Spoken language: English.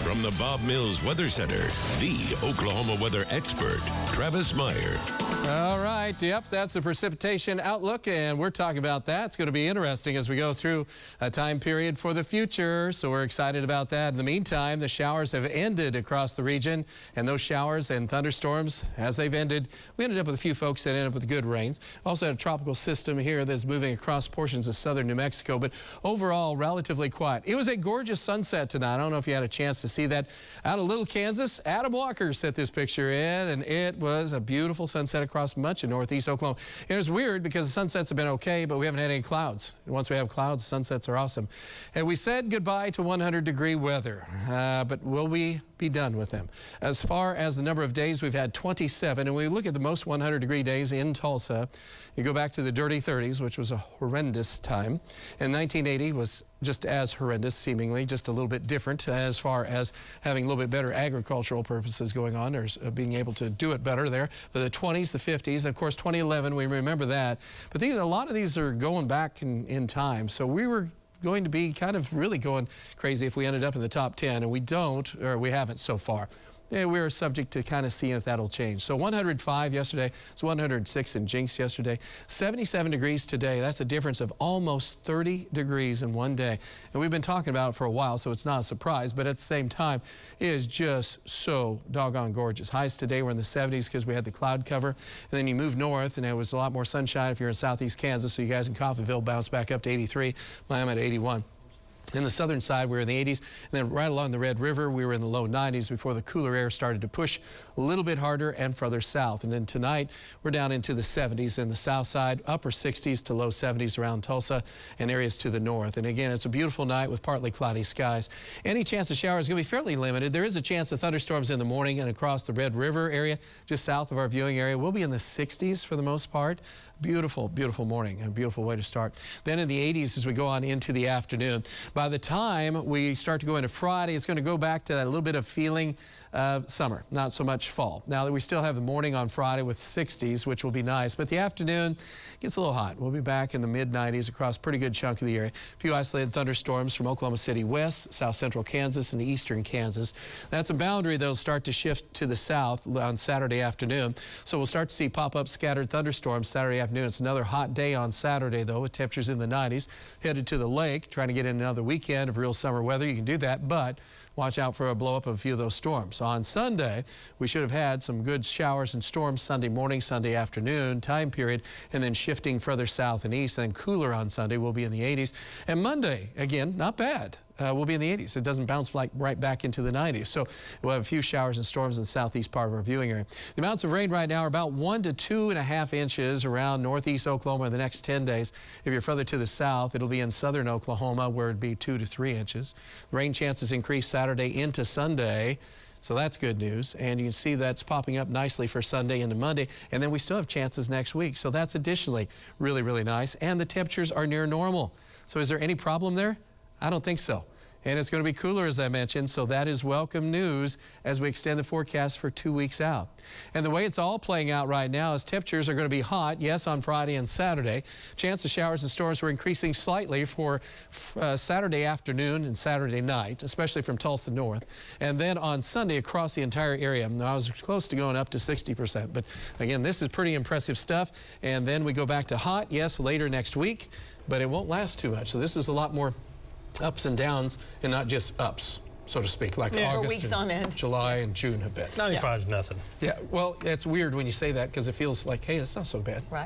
From the Bob Mills Weather Center, the Oklahoma weather expert, Travis Meyer. All right, yep, that's the precipitation outlook, and we're talking about that. It's going to be interesting as we go through a time period for the future, so we're excited about that. In the meantime, the showers have ended across the region, and those showers and thunderstorms, as they've ended, we ended up with a few folks that ended up with good rains. Also had a tropical system here that's moving across portions of southern New Mexico, but overall, relatively quiet. It was a gorgeous sunset tonight. I don't know if you had a chance to see that out of Little Kansas. Adam Walker set this picture in, and it was a beautiful sunset across much of northeast Oklahoma. It was weird because the sunsets have been okay, but we haven't had any clouds. And once we have clouds, sunsets are awesome. And we said goodbye to 100-degree weather, but will we be done with them? As far as the number of days, we've had 27, and we look at the most 100-degree days in Tulsa. You go back to the dirty 30s, which was a horrendous time, and 1980 was just as horrendous, seemingly, just a little bit different as far as having a little bit better agricultural purposes going on, or being able to do it better there. But the 20s, the 50s, and of course 2011, we remember that. But a lot of these are going back in time, so we were going to be kind of really going crazy if we ended up in the top 10, and we don't, or we haven't so far. Yeah, we're subject to kind of seeing if that'll change. So 105 yesterday, it's 106 in Jinx yesterday, 77 degrees today. That's a difference of almost 30 degrees in one day. And we've been talking about it for a while, so it's not a surprise, but at the same time, it is just so doggone gorgeous. Highs today were in the 70s because we had the cloud cover. And then you move north, and it was a lot more sunshine if you're in southeast Kansas, so you guys in Coffeyville bounced back up to 83. Miami at 81. In the southern side, we were in the 80s, and then right along the Red River, we were in the low 90s before the cooler air started to push a little bit harder and further south. And then tonight, we're down into the 70s in the south side, upper 60s to low 70s around Tulsa and areas to the north. And again, it's a beautiful night with partly cloudy skies. Any chance of showers is going to be fairly limited. There is a chance of thunderstorms in the morning and across the Red River area, just south of our viewing area. We'll be in the 60s for the most part. Beautiful, beautiful morning and a beautiful way to start. Then in the 80s as we go on into the afternoon. By the time we start to go into Friday, it's going to go back to that little bit of feeling of summer, not so much fall. Now that we still have the morning on Friday with 60s, which will be nice, but the afternoon gets a little hot. We'll be back in the mid-90s across a pretty good chunk of the area. A few isolated thunderstorms from Oklahoma City west, south central Kansas, and eastern Kansas. That's a boundary that'll start to shift to the south on Saturday afternoon. So we'll start to see pop-up scattered thunderstorms Saturday afternoon. It's another hot day on Saturday, though, with temperatures in the 90s. Headed to the lake, trying to get in another weekend of real summer weather. You can do that, but watch out for a blow-up of a few of those storms. On Sunday, we should have had some good showers and storms Sunday morning, Sunday afternoon time period, and then shifting further south and east, and then cooler on Sunday. We'll be in the 80s. And Monday, again, not bad. We'll be in the 80s. It doesn't bounce like right back into the 90s. So we'll have a few showers and storms in the southeast part of our viewing area. The amounts of rain right now are about 1 to 2.5 inches around northeast Oklahoma in the next 10 days. If you're further to the south, it'll be in southern Oklahoma where it'd be 2 to 3 inches. Rain chances increase Saturday into Sunday. So that's good news, and you can see that's popping up nicely for Sunday into Monday, and then we still have chances next week. So that's additionally really, really nice, and the temperatures are near normal. So is there any problem there? I don't think so. And it's going to be cooler, as I mentioned, so that is welcome news as we extend the forecast for 2 weeks out. And the way it's all playing out right now is temperatures are going to be hot, yes, on Friday and Saturday. Chance of showers and storms were increasing slightly for Saturday afternoon and Saturday night, especially from Tulsa north. And then on Sunday across the entire area. Now, I was close to going up to 60%, but again, this is pretty impressive stuff. And then we go back to hot, yes, later next week, but it won't last too much. So this is a lot more ups and downs and not just ups, so to speak, like August and July and June have been. 95 is nothing. Yeah, well, it's weird when you say that because it feels like, hey, that's not so bad. Right.